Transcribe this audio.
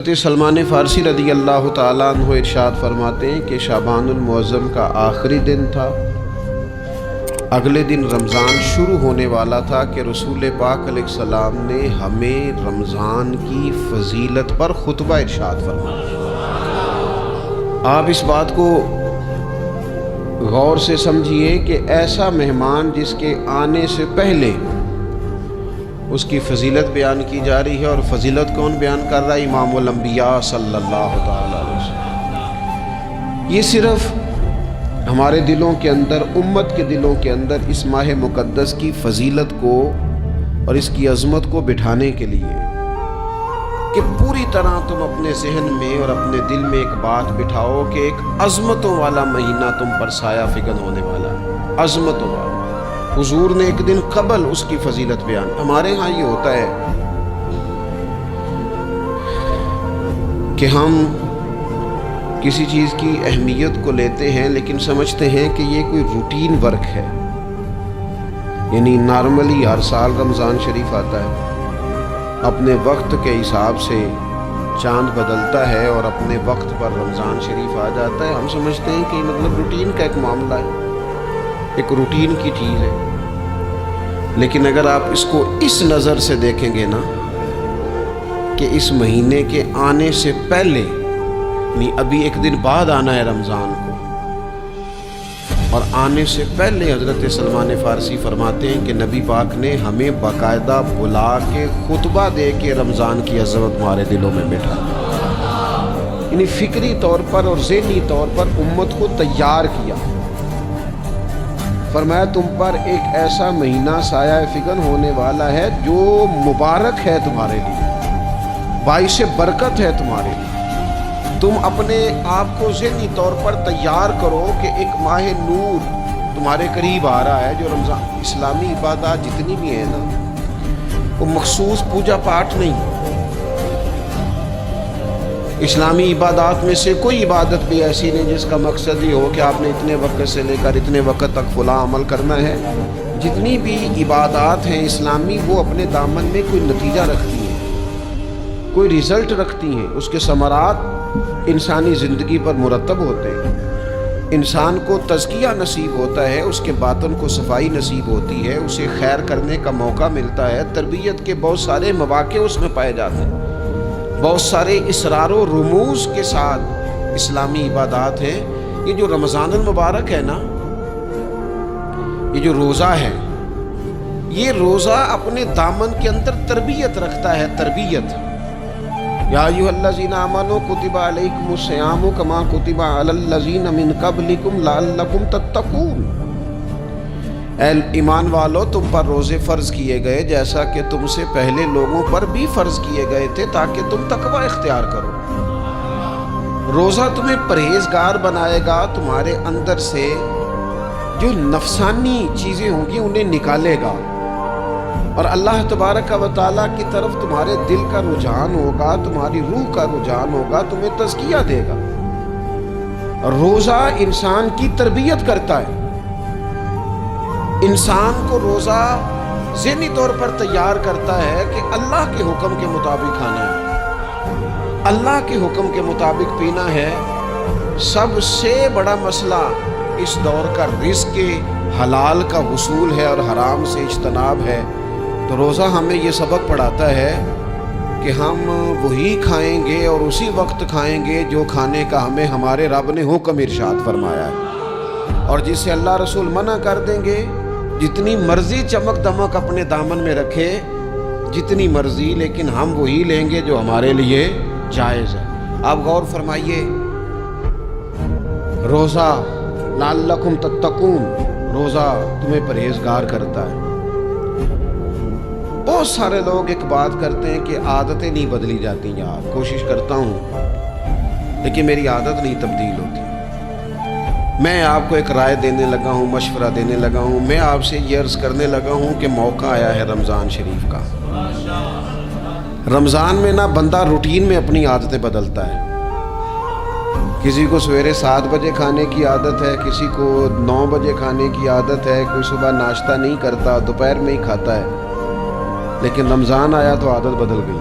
حضرت سلمان فارسی رضی اللہ تعالیٰ عنہ ارشاد فرماتے ہیں کہ شعبان المعظم کا آخری دن تھا۔ اگلے دن رمضان شروع ہونے والا تھا کہ رسول پاک علیہ السلام نے ہمیں رمضان کی فضیلت پر خطبہ ارشاد فرمایا۔ آپ اس بات کو غور سے سمجھیے کہ ایسا مہمان جس کے آنے سے پہلے اس کی فضیلت بیان کی جا رہی ہے، اور فضیلت کون بیان کر رہا ہے؟ امام الانبیاء صلی اللہ تعالی علیہ وسلم۔ یہ صرف ہمارے دلوں کے اندر، امت کے دلوں کے اندر اس ماہ مقدس کی فضیلت کو اور اس کی عظمت کو بٹھانے کے لیے کہ پوری طرح تم اپنے ذہن میں اور اپنے دل میں ایک بات بٹھاؤ کہ ایک عظمتوں والا مہینہ تم پر سایہ فگن ہونے والا ہے، عظمتوں والا۔ حضور نے ایک دن قبل اس کی فضیلت بیان۔ ہمارے ہاں یہ ہوتا ہے کہ ہم کسی چیز کی اہمیت کو لیتے ہیں لیکن سمجھتے ہیں کہ یہ کوئی روٹین ورک ہے، یعنی نارملی ہر سال رمضان شریف آتا ہے، اپنے وقت کے حساب سے چاند بدلتا ہے اور اپنے وقت پر رمضان شریف آ جاتا ہے۔ ہم سمجھتے ہیں کہ مطلب روٹین کا ایک معاملہ ہے، ایک روٹین کی چیز ہے۔ لیکن اگر آپ اس کو اس نظر سے دیکھیں گے نا کہ اس مہینے کے آنے سے پہلے، یعنی ابھی ایک دن بعد آنا ہے رمضان کو، اور آنے سے پہلے حضرت سلمان فارسی فرماتے ہیں کہ نبی پاک نے ہمیں باقاعدہ بلا کے خطبہ دے کے رمضان کی عظمت ہمارے دلوں میں بٹھا، یعنی فکری طور پر اور ذہنی طور پر امت کو تیار کیا۔ فرمایا تم پر ایک ایسا مہینہ سایہ فگن ہونے والا ہے جو مبارک ہے تمہارے لیے، باعث برکت ہے تمہارے لیے۔ تم اپنے آپ کو ذہنی طور پر تیار کرو کہ ایک ماہ نور تمہارے قریب آ رہا ہے۔ جو رمضان، اسلامی عبادات جتنی بھی ہیں نا، وہ مخصوص پوجا پاٹ نہیں۔ اسلامی عبادات میں سے کوئی عبادت بھی ایسی نہیں جس کا مقصد یہ ہو کہ آپ نے اتنے وقت سے لے کر اتنے وقت تک فلاں عمل کرنا ہے۔ جتنی بھی عبادات ہیں اسلامی، وہ اپنے دامن میں کوئی نتیجہ رکھتی ہیں، کوئی رزلٹ رکھتی ہیں، اس کے ثمرات انسانی زندگی پر مرتب ہوتے ہیں۔ انسان کو تزکیہ نصیب ہوتا ہے، اس کے باطن کو صفائی نصیب ہوتی ہے، اسے خیر کرنے کا موقع ملتا ہے، تربیت کے بہت سارے مواقع اس میں پائے جاتے ہیں، بہت سارے اسرار و رموز کے ساتھ اسلامی عبادات ہیں۔ یہ جو رمضان المبارک ہے نا، یہ جو روزہ ہے، یہ روزہ اپنے دامن کے اندر تربیت رکھتا ہے، تربیت۔ یا ایھا الذین آمنوا کتب علیکم الصیام کما کتب علی الذین من قبلکم لعلکم تتقون۔ اے ایمان والو، تم پر روزے فرض کیے گئے جیسا کہ تم سے پہلے لوگوں پر بھی فرض کیے گئے تھے تاکہ تم تقوی اختیار کرو۔ روزہ تمہیں پرہیزگار بنائے گا، تمہارے اندر سے جو نفسانی چیزیں ہوں گی انہیں نکالے گا، اور اللہ تبارک و تعالیٰ کی طرف تمہارے دل کا رجحان ہوگا، تمہاری روح کا رجحان ہوگا، تمہیں تزکیہ دے گا۔ روزہ انسان کی تربیت کرتا ہے، انسان کو روزہ ذہنی طور پر تیار کرتا ہے کہ اللہ کے حکم کے مطابق کھانا ہے، اللہ کے حکم کے مطابق پینا ہے۔ سب سے بڑا مسئلہ اس دور کا رزق کے حلال کا حصول ہے اور حرام سے اجتناب ہے۔ تو روزہ ہمیں یہ سبق پڑھاتا ہے کہ ہم وہی کھائیں گے اور اسی وقت کھائیں گے جو کھانے کا ہمیں ہمارے رب نے حکم ارشاد فرمایا ہے، اور جس سے اللہ رسول منع کر دیں گے جتنی مرضی چمک دمک اپنے دامن میں رکھے، جتنی مرضی، لیکن ہم وہی لیں گے جو ہمارے لیے جائز ہے۔ آپ غور فرمائیے، روزہ لعلکم تتقون، روزہ تمہیں پرہیزگار کرتا ہے۔ بہت سارے لوگ ایک بات کرتے ہیں کہ عادتیں نہیں بدلی جاتی، یار کوشش کرتا ہوں لیکن میری عادت نہیں تبدیل ہوتی۔ میں آپ کو ایک رائے دینے لگا ہوں، مشورہ دینے لگا ہوں، میں آپ سے یہ عرض کرنے لگا ہوں کہ موقع آیا ہے رمضان شریف کا۔ رمضان میں نا بندہ روٹین میں اپنی عادتیں بدلتا ہے۔ کسی کو سویرے 7 بجے کھانے کی عادت ہے، کسی کو 9 بجے کھانے کی عادت ہے، کوئی صبح ناشتہ نہیں کرتا، دوپہر میں ہی کھاتا ہے۔ لیکن رمضان آیا تو عادت بدل گئی۔